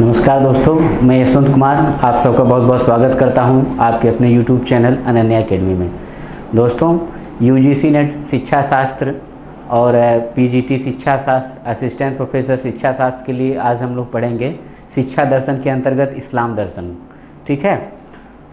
नमस्कार दोस्तों, मैं यशवंत कुमार आप सबका बहुत बहुत स्वागत करता हूं आपके अपने YouTube चैनल अनन्या एकेडमी में। दोस्तों, यूजीसी नेट शिक्षा शास्त्र और पीजीटी शिक्षा शास्त्र, असिस्टेंट प्रोफेसर शिक्षा शास्त्र के लिए आज हम लोग पढ़ेंगे शिक्षा दर्शन के अंतर्गत इस्लाम दर्शन। ठीक है,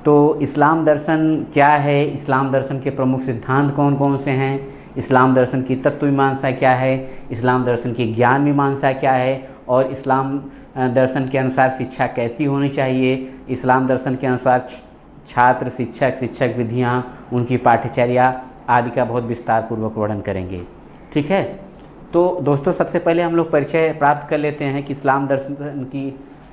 तो इस्लाम दर्शन क्या है, इस्लाम दर्शन के प्रमुख सिद्धांत कौन कौन से हैं, इस्लाम दर्शन की तत्व मीमांसा क्या है, इस्लाम दर्शन की ज्ञान मीमांसा क्या है, और इस्लाम दर्शन के अनुसार शिक्षा कैसी होनी चाहिए, इस्लाम दर्शन के अनुसार छात्र शिक्षक विधियाँ, उनकी पाठ्यचर्या आदि का बहुत विस्तार पूर्वक वर्णन करेंगे। ठीक है, तो दोस्तों सबसे पहले हम लोग परिचय प्राप्त कर लेते हैं कि इस्लाम दर्शन की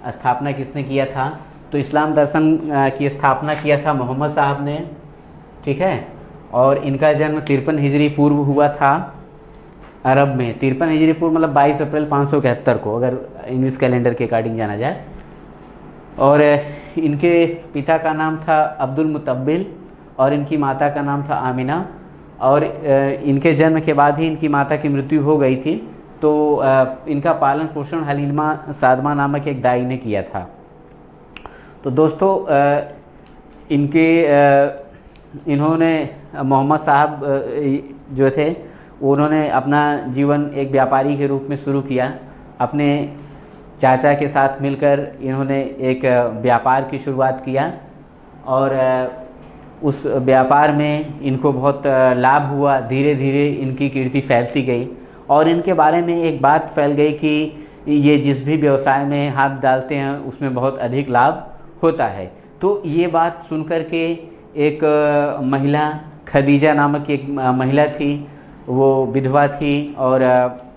स्थापना किसने किया था। तो इस्लाम दर्शन की स्थापना किया था मोहम्मद साहब ने। ठीक है, और इनका जन्म 53 हिजरी पूर्व हुआ था अरब में। 53 हिजरी पूर्व मतलब 22 अप्रैल 571 को, अगर इंग्लिश कैलेंडर के अकॉर्डिंग जाना जाए। और इनके पिता का नाम था अब्दुल मुतब्बिल और इनकी माता का नाम था आमिना। और इनके जन्म के बाद ही इनकी माता की मृत्यु हो गई थी, तो इनका पालन पोषण हलीमा सादमा नामक एक दाई ने किया था। तो दोस्तों इन्होंने मोहम्मद साहब जो थे उन्होंने अपना जीवन एक व्यापारी के रूप में शुरू किया। अपने चाचा के साथ मिलकर इन्होंने एक व्यापार की शुरुआत किया और उस व्यापार में इनको बहुत लाभ हुआ। धीरे धीरे इनकी कीर्ति फैलती गई और इनके बारे में एक बात फैल गई कि ये जिस भी व्यवसाय में हाथ डालते हैं उसमें बहुत अधिक लाभ होता है। तो ये बात सुनकर के एक महिला, खदीजा नामक एक महिला थी, वो विधवा थी और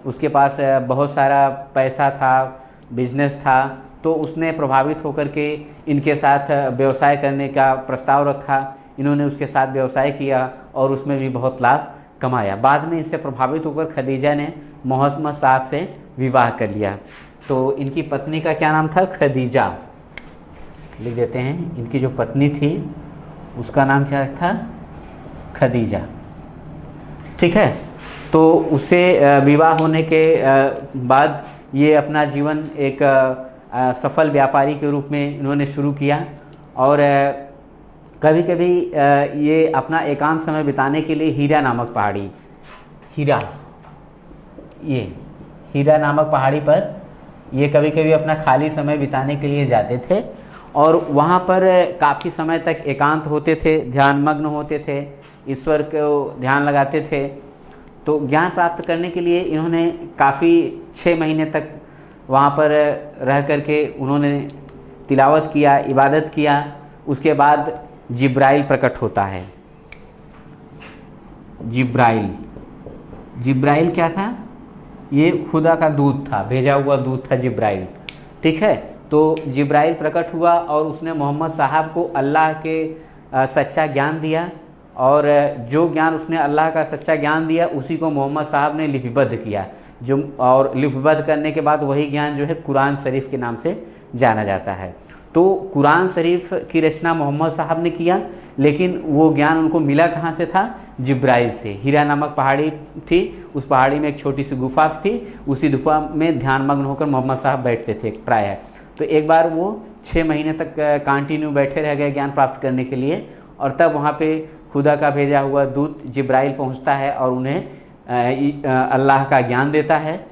उसके पास बहुत सारा पैसा था, बिजनेस था। तो उसने प्रभावित होकर के इनके साथ व्यवसाय करने का प्रस्ताव रखा। इन्होंने उसके साथ व्यवसाय किया और उसमें भी बहुत लाभ कमाया। बाद में इससे प्रभावित होकर खदीजा ने मोहम्मद साहब से विवाह कर लिया। तो इनकी पत्नी का क्या नाम था? खदीजा। लिख देते हैं, इनकी जो पत्नी थी उसका नाम क्या था? खदीजा। ठीक है, तो उससे विवाह होने के बाद ये अपना जीवन एक सफल व्यापारी के रूप में इन्होंने शुरू किया। और कभी कभी ये अपना एकांत समय बिताने के लिए हीरा नामक पहाड़ी पर ये कभी कभी अपना खाली समय बिताने के लिए जाते थे और वहाँ पर काफ़ी समय तक एकांत होते थे, ध्यानमग्न होते थे, ईश्वर को ध्यान लगाते थे। तो ज्ञान प्राप्त करने के लिए इन्होंने काफ़ी 6 महीने तक वहाँ पर रह करके उन्होंने तिलावत किया, इबादत किया। उसके बाद जिब्राइल प्रकट होता है। जिब्राइल क्या था? ये खुदा का दूत था, भेजा हुआ दूत था जिब्राइल। ठीक है, तो जिब्राइल प्रकट हुआ और उसने मोहम्मद साहब को अल्लाह के सच्चा ज्ञान दिया। और जो ज्ञान उसने अल्लाह का सच्चा ज्ञान दिया उसी को मोहम्मद साहब ने लिपिबद्ध किया। और लिपिबद्ध करने के बाद वही ज्ञान जो है कुरान शरीफ के नाम से जाना जाता है। तो कुरान शरीफ की रचना मोहम्मद साहब ने किया, लेकिन वो ज्ञान उनको मिला कहाँ से था? जिब्राइल से। हीरा नामक पहाड़ी थी, उस पहाड़ी में एक छोटी सी गुफा थी, उसी गुफा में ध्यानमग्न होकर मोहम्मद साहब बैठते थे प्रायः। तो एक बार वो 6 महीने तक कंटिन्यू बैठे रह गए ज्ञान प्राप्त करने के लिए। और तब वहाँ पे खुदा का भेजा हुआ दूत जिब्राइल पहुँचता है और उन्हें अल्लाह का ज्ञान देता है।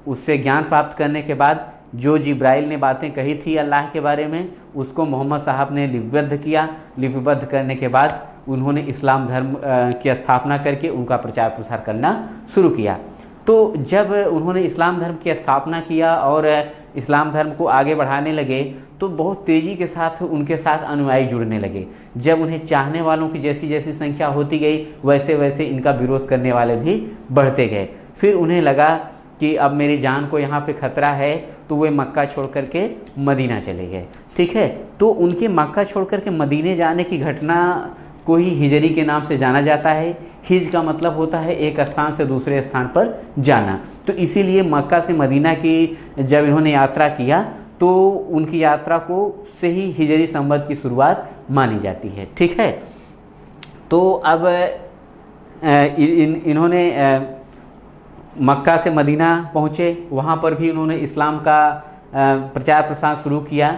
उससे ज्ञान प्राप्त करने के बाद जो जिब्राइल ने बातें कही थी अल्लाह के बारे में, उसको मोहम्मद साहब ने लिपिबद्ध किया। लिपिबद्ध करने के बाद उन्होंने इस्लाम धर्म की स्थापना करके उनका प्रचार प्रसार करना शुरू किया। तो जब उन्होंने इस्लाम धर्म की स्थापना किया और इस्लाम धर्म को आगे बढ़ाने लगे तो बहुत तेज़ी के साथ उनके साथ अनुयायी जुड़ने लगे। जब उन्हें चाहने वालों की जैसी जैसी संख्या होती गई वैसे वैसे इनका विरोध करने वाले भी बढ़ते गए। फिर उन्हें लगा कि अब मेरी जान को यहाँ पे खतरा है, तो वे मक्का छोड़ करके मदीना चले गए। ठीक है, तो उनके मक्का छोड़ करके मदीने जाने की घटना को ही हिजरी के नाम से जाना जाता है। हिज का मतलब होता है एक स्थान से दूसरे स्थान पर जाना। तो इसीलिए मक्का से मदीना की जब इन्होंने यात्रा किया तो उनकी यात्रा को से ही हिजरी संवत की शुरुआत मानी जाती है। ठीक है, तो अब इन्होंने मक्का से मदीना पहुँचे, वहाँ पर भी उन्होंने इस्लाम का प्रचार प्रसार शुरू किया।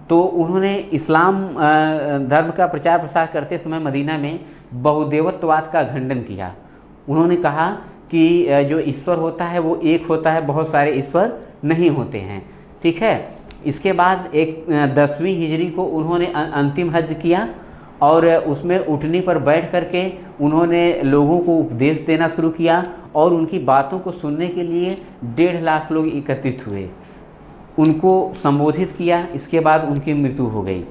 तो उन्होंने इस्लाम धर्म का प्रचार प्रसार करते समय मदीना में बहुदेवत्ववाद का खंडन किया। उन्होंने कहा कि जो ईश्वर होता है वो एक होता है, बहुत सारे ईश्वर नहीं होते हैं। ठीक है। इसके बाद एक 10वीं हिजरी को उन्होंने अंतिम हज किया और उसमें ऊँटनी पर बैठ करके उन्होंने लोगों को उपदेश देना शुरू किया और उनकी बातों को सुनने के लिए 1.5 लाख लोग एकत्रित हुए, उनको संबोधित किया। इसके बाद उनकी मृत्यु हो गई।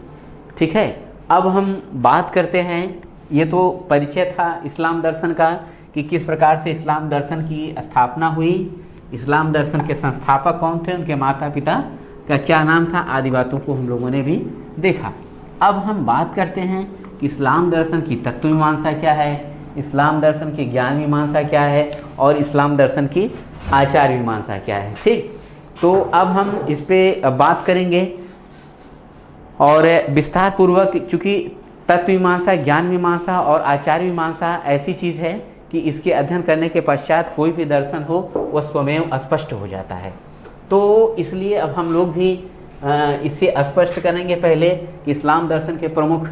ठीक है। अब हम बात करते हैं, ये तो परिचय था इस्लाम दर्शन का कि किस प्रकार से इस्लाम दर्शन की स्थापना हुई, इस्लाम दर्शन के संस्थापक कौन थे, उनके माता पिता का क्या नाम था, आदि बातों को हम लोगों ने भी देखा। अब हम बात करते हैं कि इस्लाम दर्शन की तत्व मीमांसा क्या है, इस्लाम दर्शन की ज्ञान मीमांसा क्या है और इस्लाम दर्शन की आचार मीमांसा क्या है। ठीक। तो अब हम इस पे बात करेंगे और विस्तार पूर्वक, चूँकि तत्व मीमांसा, ज्ञान मीमांसा और आचार मीमांसा ऐसी चीज़ है कि इसके अध्ययन करने के पश्चात कोई भी दर्शन हो वह स्वयं स्पष्ट हो जाता है। तो इसलिए अब हम लोग भी इसे स्पष्ट करेंगे पहले कि इस्लाम दर्शन के प्रमुख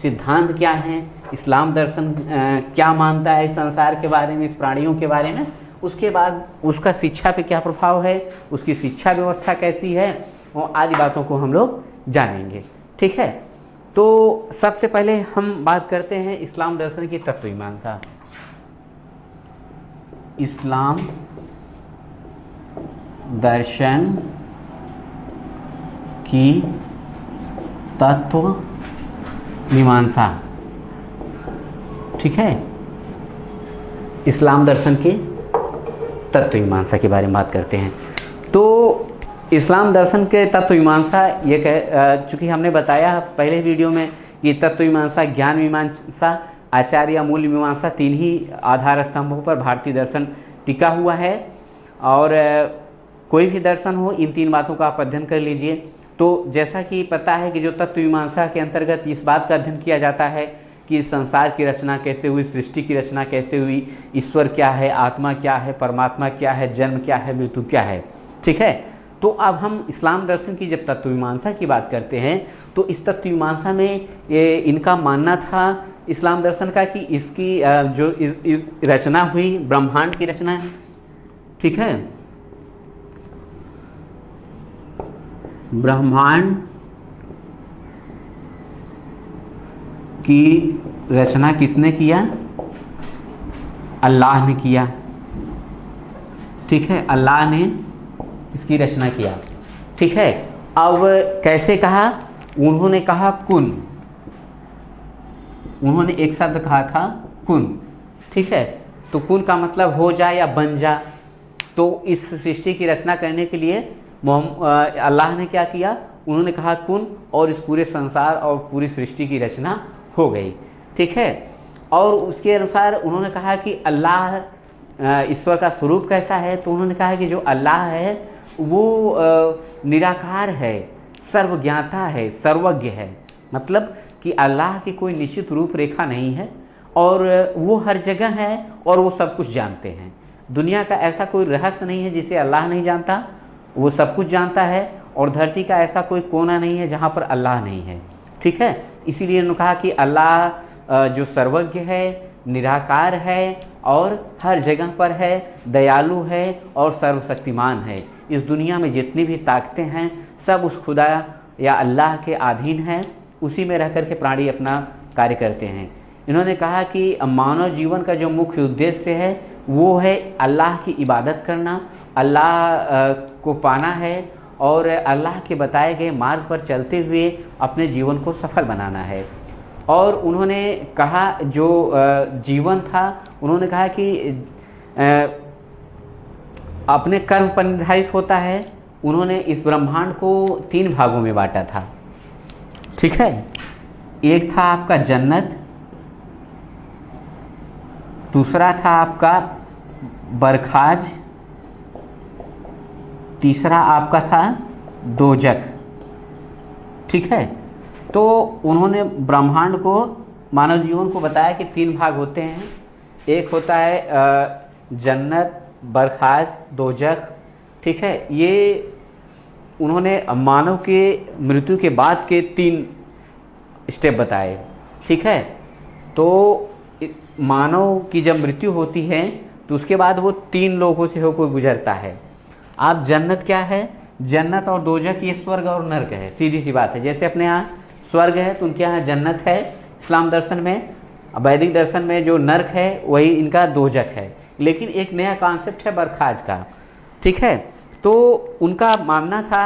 सिद्धांत क्या हैं, इस्लाम दर्शन क्या मानता है इस संसार के बारे में, इस प्राणियों के बारे में। उसके बाद उसका शिक्षा पे क्या प्रभाव है, उसकी शिक्षा व्यवस्था कैसी है और आदि बातों को हम लोग जानेंगे। ठीक है। तो सबसे पहले हम बात करते हैं इस्लाम दर्शन की तत्व मीमांसा। इस्लाम दर्शन की तत्व मीमांसा। ठीक है। इस्लाम दर्शन की तत्व मीमांसा के बारे में बात करते हैं। तो इस्लाम दर्शन के तत्व मीमांसा ये चूँकि हमने बताया पहले वीडियो में कि तत्व मीमांसा, ज्ञान मीमांसा, आचार या मूल मीमांसा, 3 ही आधार स्तंभों पर भारतीय दर्शन टिका हुआ है। और कोई भी दर्शन हो, इन 3 बातों का आप अध्ययन कर लीजिए। तो जैसा कि पता है कि जो तत्व मीमांसा के अंतर्गत इस बात का अध्ययन किया जाता है कि संसार की रचना कैसे हुई, सृष्टि की रचना कैसे हुई, ईश्वर क्या है, आत्मा क्या है, परमात्मा क्या है, जन्म क्या है, मृत्यु क्या है। ठीक है। तो अब हम इस्लाम दर्शन की जब तत्व मीमांसा की बात करते हैं तो इस तत्व मीमांसा में इनका मानना था इस्लाम दर्शन का कि इसकी जो इस रचना हुई, ब्रह्मांड की रचना है। ठीक है। ब्रह्मांड की रचना किसने किया? अल्लाह ने किया। ठीक है। अल्लाह ने इसकी रचना किया। ठीक है। अब कैसे कहा? उन्होंने कहा कुन। उन्होंने एक शब्द कहा था कुन। ठीक है। तो कुन का मतलब हो जा या बन जा। तो इस सृष्टि की रचना करने के लिए अल्लाह ने क्या किया? उन्होंने कहा कुन और इस पूरे संसार और पूरी सृष्टि की रचना हो गई। ठीक है। और उसके अनुसार उन्होंने कहा कि अल्लाह, ईश्वर का स्वरूप कैसा है? तो उन्होंने कहा कि जो अल्लाह है वो निराकार है, सर्वज्ञाता है, सर्वज्ञ है। मतलब कि अल्लाह की कोई निश्चित रूपरेखा नहीं है और वो हर जगह है और वो सब कुछ जानते हैं। दुनिया का ऐसा कोई रहस्य नहीं है जिसे अल्लाह नहीं जानता, वो सब कुछ जानता है। और धरती का ऐसा कोई कोना नहीं है जहाँ पर अल्लाह नहीं है। ठीक है। इसीलिए उन्होंने कहा कि अल्लाह जो सर्वज्ञ है, निराकार है और हर जगह पर है, दयालु है और सर्वशक्तिमान है। इस दुनिया में जितनी भी ताकतें हैं सब उस खुदा या अल्लाह के अधीन हैं, उसी में रह कर के प्राणी अपना कार्य करते हैं। इन्होंने कहा कि मानव जीवन का जो मुख्य उद्देश्य है वो है अल्लाह की इबादत करना, अल्लाह को पाना है और अल्लाह के बताए गए मार्ग पर चलते हुए अपने जीवन को सफल बनाना है। और उन्होंने कहा जो जीवन था, उन्होंने कहा कि अपने कर्म पर निर्धारित होता है। उन्होंने इस ब्रह्मांड को 3 भागों में बांटा था। ठीक है। एक था आपका जन्नत, दूसरा था आपका बरखाज, तीसरा आपका था दोजख। ठीक है। तो उन्होंने ब्रह्मांड को, मानव जीवन को बताया कि 3 भाग होते हैं। एक होता है जन्नत, बरखाज, दोजख। ठीक है। ये उन्होंने मानव के मृत्यु के बाद के 3 स्टेप बताए। ठीक है, तो मानव की जब मृत्यु होती है तो उसके बाद वो 3 लोगों से होकर गुजरता है। आप जन्नत क्या है, जन्नत और दोजख ये स्वर्ग और नर्क है, सीधी सी बात है। जैसे अपने यहाँ स्वर्ग है तो उनके यहाँ जन्नत है इस्लाम दर्शन में, वैदिक दर्शन में जो नर्क है वही इनका दोजख है। लेकिन एक नया कॉन्सेप्ट है बरखाज का। ठीक है, तो उनका मानना था,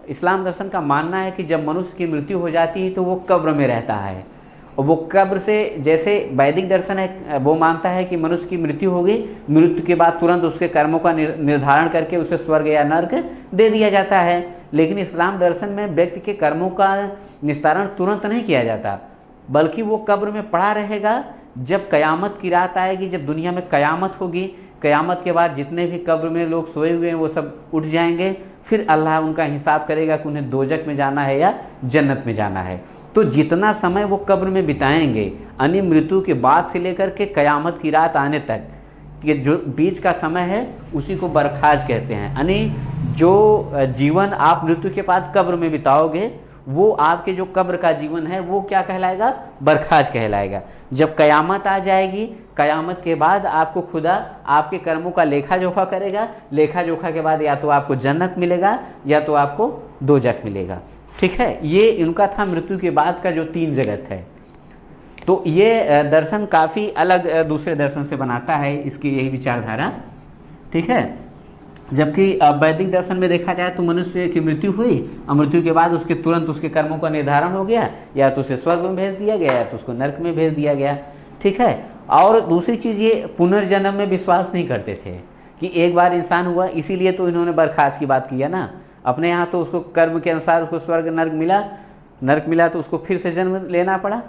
इस्लाम दर्शन का मानना है कि जब मनुष्य की मृत्यु हो जाती है तो वो कब्र में रहता है, और वो कब्र से, जैसे वैदिक दर्शन है वो मानता है कि मनुष्य की मृत्यु हो गई, मृत्यु के बाद तुरंत उसके कर्मों का निर्धारण करके उसे स्वर्ग या नर्क दे दिया जाता है। लेकिन इस्लाम दर्शन में व्यक्ति के कर्मों का निस्तारण तुरंत नहीं किया जाता, बल्कि वो कब्र में पड़ा रहेगा। जब कयामत की रात आएगी, जब दुनिया में कयामत होगी, कयामत के बाद जितने भी कब्र में लोग सोए हुए हैं वो सब उठ जाएंगे, फिर अल्लाह उनका हिसाब करेगा कि उन्हें दोजख में जाना है या जन्नत में जाना है। तो जितना समय वो कब्र में बिताएंगे, यानी मृत्यु के बाद से लेकर के कयामत की रात आने तक कि जो बीच का समय है उसी को बरखाज कहते हैं। यानी जो जीवन आप मृत्यु के बाद कब्र में बिताओगे वो आपके जो कब्र का जीवन है वो क्या कहलाएगा, बरखाज कहलाएगा। जब कयामत आ जाएगी, कयामत के बाद आपको खुदा आपके कर्मों का लेखा जोखा करेगा, लेखा जोखा के बाद या तो आपको जन्नत मिलेगा या तो आपको दोजख मिलेगा। ठीक है, ये इनका था मृत्यु के बाद का जो 3 जगत है। तो ये दर्शन काफ़ी अलग दूसरे दर्शन से बनाता है इसकी यही विचारधारा। ठीक है, जबकि वैदिक दर्शन में देखा जाए तो मनुष्य की मृत्यु हुई और मृत्यु के बाद उसके तुरंत उसके कर्मों का निर्धारण हो गया, या तो उसे स्वर्ग में भेज दिया गया या तो उसको नरक में भेज दिया गया। ठीक है, और दूसरी चीज़ ये पुनर्जन्म में विश्वास नहीं करते थे कि एक बार इंसान हुआ, इसीलिए तो इन्होंने बरखास्त की बात की है ना। अपने यहाँ तो उसको कर्म के अनुसार उसको स्वर्ग नरक मिला तो उसको फिर से जन्म लेना पड़ा।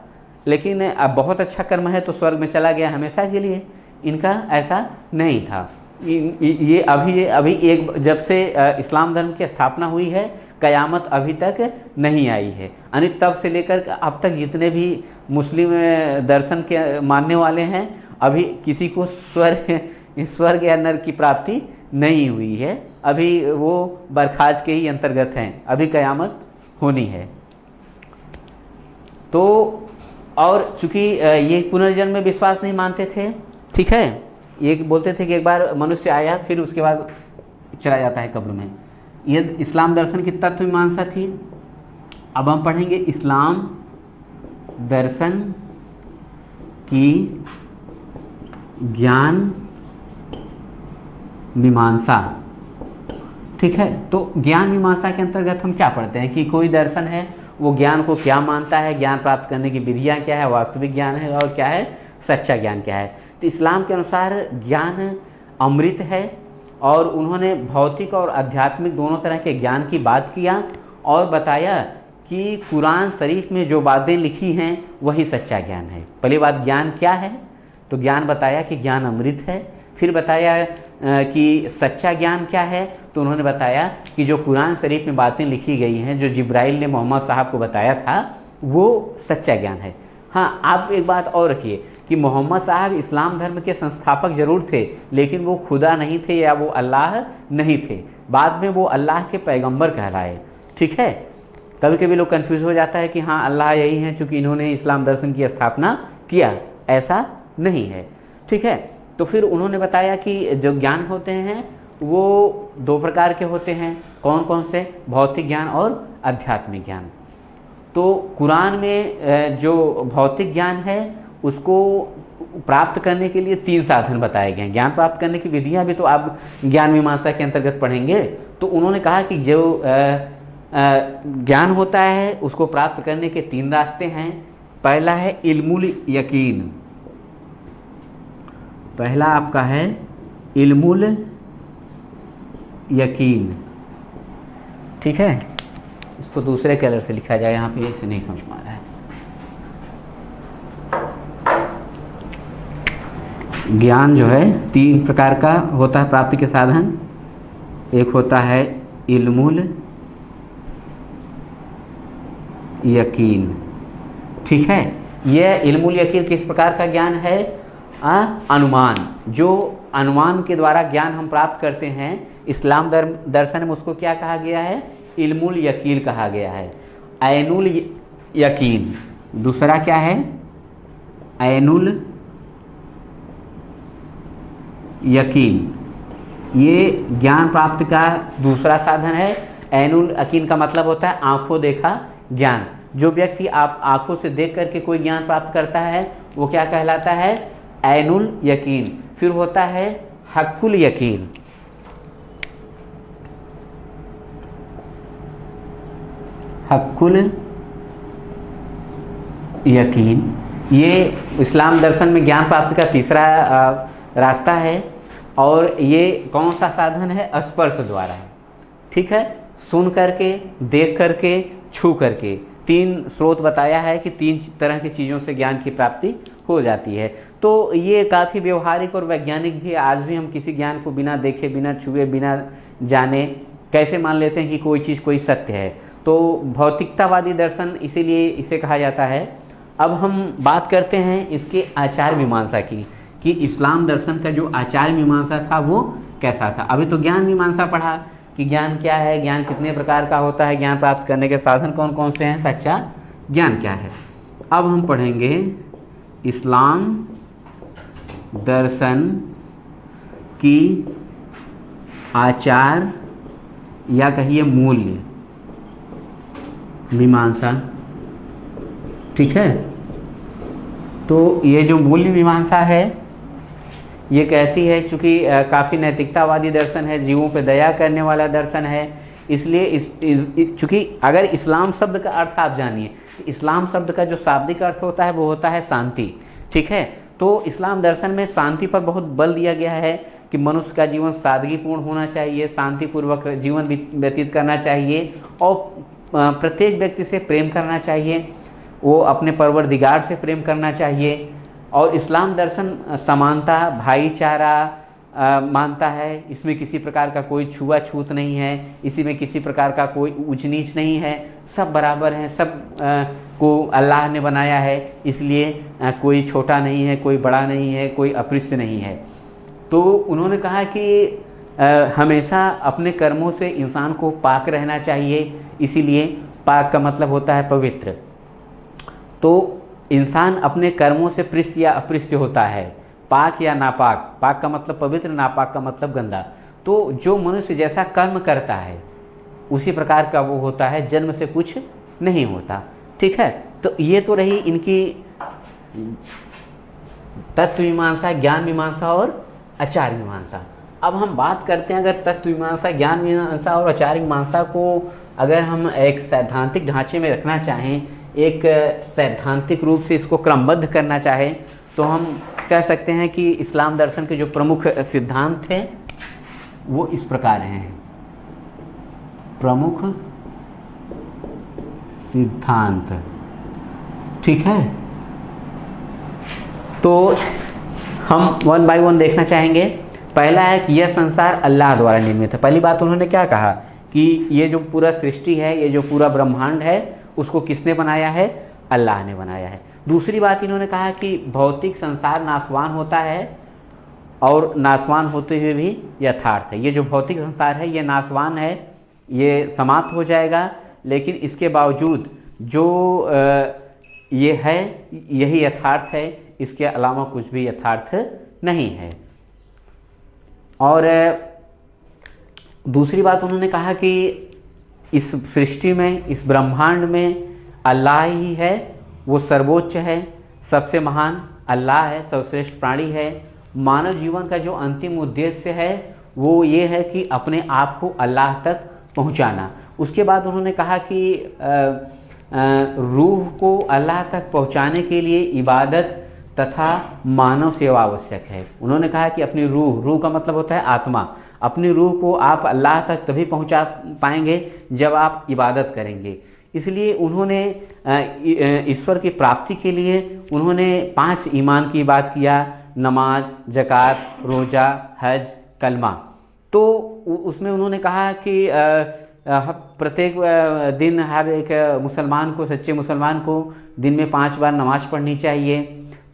लेकिन अब बहुत अच्छा कर्म है तो स्वर्ग में चला गया हमेशा के लिए। इनका ऐसा नहीं था। ये अभी एक जब से इस्लाम धर्म की स्थापना हुई है, कयामत अभी तक नहीं आई है। यानी तब से लेकर अब तक जितने भी मुस्लिम दर्शन के मानने वाले हैं, अभी किसी को स्वर्ग या नरक की प्राप्ति नहीं हुई है। अभी वो बरखाज के ही अंतर्गत हैं, अभी कयामत होनी है। तो और चूँकि ये पुनर्जन्म में विश्वास नहीं मानते थे। ठीक है, ये बोलते थे कि एक बार मनुष्य आया फिर उसके बाद चला जाता है कब्र में। ये इस्लाम दर्शन की तत्व मीमांसा थी। अब हम पढ़ेंगे इस्लाम दर्शन की ज्ञान मीमांसा। ठीक है, तो ज्ञान मीमांसा के अंतर्गत हम क्या पढ़ते हैं कि कोई दर्शन है वो ज्ञान को क्या मानता है, ज्ञान प्राप्त करने की विधियाँ क्या है, वास्तविक ज्ञान है और क्या है सच्चा ज्ञान क्या है। तो इस्लाम के अनुसार ज्ञान अमृत है, और उन्होंने भौतिक और आध्यात्मिक दोनों तरह के ज्ञान की बात किया और बताया कि कुरान शरीफ में जो बातें लिखी हैं वही सच्चा ज्ञान है। पहली बात ज्ञान क्या है, तो ज्ञान बताया कि ज्ञान अमृत है। फिर बताया कि सच्चा ज्ञान क्या है, तो उन्होंने बताया कि जो कुरान शरीफ में बातें लिखी गई हैं, जो जिब्राइल ने मोहम्मद साहब को बताया था, वो सच्चा ज्ञान है। हाँ, आप एक बात और रखिए कि मोहम्मद साहब इस्लाम धर्म के संस्थापक जरूर थे, लेकिन वो खुदा नहीं थे या वो अल्लाह नहीं थे। बाद में वो अल्लाह के पैगंबर कहलाए। ठीक है, कभी कभी लोग कंफ्यूज हो जाता है कि हाँ अल्लाह यही हैं क्योंकि इन्होंने इस्लाम दर्शन की स्थापना किया, ऐसा नहीं है। ठीक है, तो फिर उन्होंने बताया कि जो ज्ञान होते हैं वो 2 प्रकार के होते हैं। कौन कौन से? भौतिक ज्ञान और आध्यात्मिक ज्ञान। तो कुरान में जो भौतिक ज्ञान है उसको प्राप्त करने के लिए 3 साधन बताए गए हैं। ज्ञान प्राप्त करने की विधियां भी तो आप ज्ञान मीमांसा के अंतर्गत पढ़ेंगे। तो उन्होंने कहा कि जो ज्ञान होता है उसको प्राप्त करने के 3 रास्ते हैं। पहला है इल्मुल यकीन, पहला आपका है इल्मुल यकीन। ठीक है, इसको दूसरे कलर से लिखा जाए, यहाँ पे इसे नहीं समझ में आ रहा है। ज्ञान जो है 3 प्रकार का होता है प्राप्ति के साधन। एक होता है इल्मुल यकीन। ठीक है, यह इल्मुल यकीन किस प्रकार का ज्ञान है? अनुमान। जो अनुमान के द्वारा ज्ञान हम प्राप्त करते हैं, इस्लाम दर्शन में उसको क्या कहा गया है? इल्मुल यकीन कहा गया है। ऐनुल यकीन, दूसरा क्या है? ऐनुल यकीन, ये ज्ञान प्राप्ति का दूसरा साधन है। ऐनुल यकीन का मतलब होता है आंखों देखा ज्ञान। जो व्यक्ति आप आंखों से देख करके कोई ज्ञान प्राप्त करता है वो क्या कहलाता है? ऐनुल यकीन। फिर होता है हक्कुल यकीन। हक्कुल यकीन, ये इस्लाम दर्शन में ज्ञान प्राप्ति का तीसरा रास्ता है। और ये कौन सा साधन है? स्पर्श द्वारा है। ठीक है, सुन करके, देख करके, छू करके, तीन स्रोत बताया है कि तीन तरह की चीज़ों से ज्ञान की प्राप्ति हो जाती है। तो ये काफ़ी व्यवहारिक और वैज्ञानिक भी। आज भी हम किसी ज्ञान को बिना देखे, बिना छुए, बिना जाने कैसे मान लेते हैं कि कोई चीज़ कोई सत्य है। तो भौतिकतावादी दर्शन इसीलिए इसे कहा जाता है। अब हम बात करते हैं इसके आचार मीमांसा की, कि इस्लाम दर्शन का जो आचार मीमांसा था वो कैसा था। अभी तो ज्ञान मीमांसा पढ़ा कि ज्ञान क्या है, ज्ञान कितने प्रकार का होता है, ज्ञान प्राप्त करने के साधन कौन कौन से हैं, सच्चा ज्ञान क्या है। अब हम पढ़ेंगे इस्लाम दर्शन की आचार या कहिए मूल्य मीमांसा। ठीक है, तो ये जो मूल्य मीमांसा है ये कहती है, चूँकि काफ़ी नैतिकतावादी दर्शन है, जीवों पे दया करने वाला दर्शन है, इसलिए चूँकि अगर इस्लाम शब्द का अर्थ आप जानिए, इस्लाम शब्द का जो शाब्दिक अर्थ होता है वो होता है शांति। ठीक है, तो इस्लाम दर्शन में शांति पर बहुत बल दिया गया है कि मनुष्य का जीवन सादगीपूर्ण होना चाहिए, शांतिपूर्वक जीवन व्यतीत करना चाहिए और प्रत्येक व्यक्ति से प्रेम करना चाहिए, वो अपने परवरदिगार से प्रेम करना चाहिए। और इस्लाम दर्शन समानता, भाईचारा मानता है। इसमें किसी प्रकार का कोई छुआछूत नहीं है, इसी में किसी प्रकार का कोई ऊंच नीच नहीं है, सब बराबर हैं, सब को अल्लाह ने बनाया है, इसलिए कोई छोटा नहीं है, कोई बड़ा नहीं है, कोई अपृष्ट नहीं है। तो उन्होंने कहा कि हमेशा अपने कर्मों से इंसान को पाक रहना चाहिए, इसीलिए पाक का मतलब होता है पवित्र। तो इंसान अपने कर्मों से पृष्ठ या अपृष्ट होता है, पाक या नापाक। पाक का मतलब पवित्र, नापाक का मतलब गंदा। तो जो मनुष्य जैसा कर्म करता है उसी प्रकार का वो होता है, जन्म से कुछ नहीं होता। ठीक है, तो ये तो रही इनकी तत्व मीमांसा, ज्ञान मीमांसा और आचार मीमांसा। अब हम बात करते हैं, अगर तत्व मीमांसा, ज्ञान मीमांसा और आचार मीमांसा को अगर हम एक सैद्धांतिक ढांचे में रखना चाहें, एक सैद्धांतिक रूप से इसको क्रमबद्ध करना चाहें, तो हम कह सकते हैं कि इस्लाम दर्शन के जो प्रमुख सिद्धांत हैं वो इस प्रकार हैं। प्रमुख सिद्धांत, ठीक है, तो हम वन बाय वन देखना चाहेंगे। पहला है कि यह संसार अल्लाह द्वारा निर्मित है। पहली बात उन्होंने क्या कहा कि ये जो पूरा सृष्टि है, ये जो पूरा ब्रह्मांड है, उसको किसने बनाया है? अल्लाह ने बनाया है। दूसरी बात इन्होंने कहा कि भौतिक संसार नाशवान होता है और नाशवान होते हुए भी यथार्थ है। ये जो भौतिक संसार है ये नाशवान है, ये समाप्त हो जाएगा, लेकिन इसके बावजूद जो ये है यही यथार्थ है, इसके अलावा कुछ भी यथार्थ नहीं है। और दूसरी बात उन्होंने कहा कि इस सृष्टि में, इस ब्रह्मांड में अल्लाह ही है, वो सर्वोच्च है, सबसे महान अल्लाह है, सर्वश्रेष्ठ प्राणी है। मानव जीवन का जो अंतिम उद्देश्य है वो ये है कि अपने आप को अल्लाह तक पहुंचाना। उसके बाद उन्होंने कहा कि रूह को अल्लाह तक पहुंचाने के लिए इबादत तथा मानव सेवा आवश्यक है। उन्होंने कहा कि अपनी रूह का मतलब होता है आत्मा, अपनी रूह को आप अल्लाह तक तभी पहुंचा पाएंगे जब आप इबादत करेंगे। इसलिए उन्होंने ईश्वर की प्राप्ति के लिए उन्होंने 5 ईमान की बात किया, नमाज, ज़कात, रोज़ा, हज, कलमा। तो उसमें उन्होंने कहा कि प्रत्येक दिन हर एक मुसलमान को, सच्चे मुसलमान को दिन में 5 बार नमाज पढ़नी चाहिए,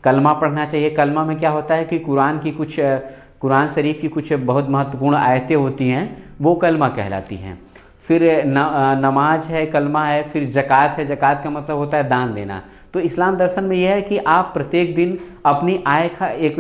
कलमा पढ़ना चाहिए। कलमा में क्या होता है कि कुरान शरीफ की कुछ बहुत महत्वपूर्ण आयतें होती हैं, वो कलमा कहलाती हैं। फिर नमाज है, कलमा है, फिर ज़कात है। ज़कात का मतलब होता है दान देना। तो इस्लाम दर्शन में यह है कि आप प्रत्येक दिन अपनी आय का एक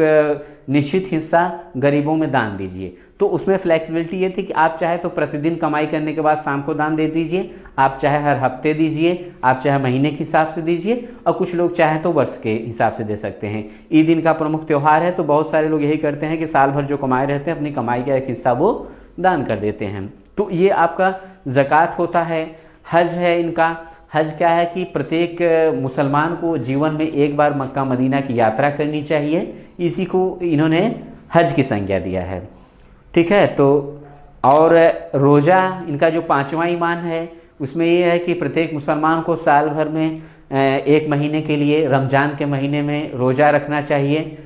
निश्चित हिस्सा गरीबों में दान दीजिए। तो उसमें फ्लेक्सिबिलिटी ये थी कि आप चाहे तो प्रतिदिन कमाई करने के बाद शाम को दान दे दीजिए, आप चाहे हर हफ्ते दीजिए, आप चाहे महीने के हिसाब से दीजिए, और कुछ लोग चाहें तो वर्ष के हिसाब से दे सकते हैं। ईद इनका प्रमुख त्यौहार है, तो बहुत सारे लोग यही करते हैं कि साल भर जो कमाए रहते हैं अपनी कमाई का एक हिस्सा वो दान कर देते हैं। तो ये आपका ज़कात होता है। हज है इनका। हज क्या है कि प्रत्येक मुसलमान को जीवन में एक बार मक्का मदीना की यात्रा करनी चाहिए, इसी को इन्होंने हज की संज्ञा दिया है। ठीक है। तो और रोज़ा इनका जो 5वां ईमान है, उसमें ये है कि प्रत्येक मुसलमान को साल भर में एक महीने के लिए रमज़ान के महीने में रोज़ा रखना चाहिए।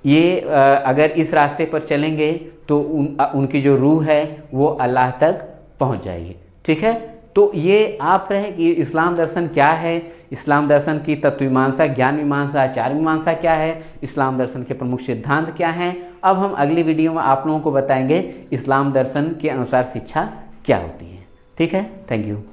ये अगर इस रास्ते पर चलेंगे तो उनकी जो रूह है वो अल्लाह तक पहुंच जाएगी। ठीक है। तो ये आप रहे कि इस्लाम दर्शन क्या है, इस्लाम दर्शन की तत्वमीमांसा, ज्ञान मीमांसा, आचार मीमांसा क्या है, इस्लाम दर्शन के प्रमुख सिद्धांत क्या हैं। अब हम अगली वीडियो में आप लोगों को बताएंगे इस्लाम दर्शन के अनुसार शिक्षा क्या होती है। ठीक है। Thank you.